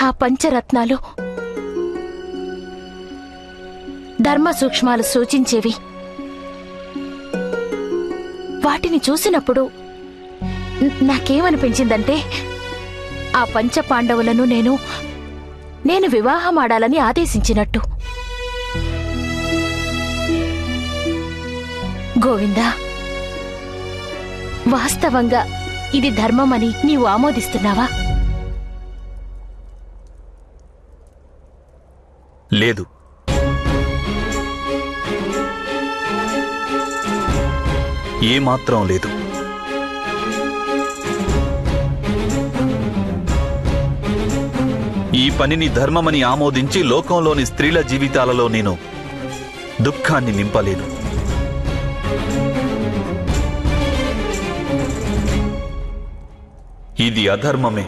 ఆ పంచరత్నాలు ధర్మ సూక్ష్మాలు సూచించేవి. వాటిని చూసినప్పుడు నాకేమనిపించిందంటే ఆ పంచ పాండవులను నేను వివాహమాడాలని ఆదేశించినట్టు. గోవిందా, వాస్తవంగా ఇది ధర్మమని నీవు ఆమోదిస్తున్నావా? లేదు. ఏమాత్రం లేదు. ఈ పనిని ధర్మమని ఆమోదించి లోకంలోని స్త్రీల జీవితాలలో నేను దుఃఖాన్ని నింపలేను. ఇది అధర్మమే.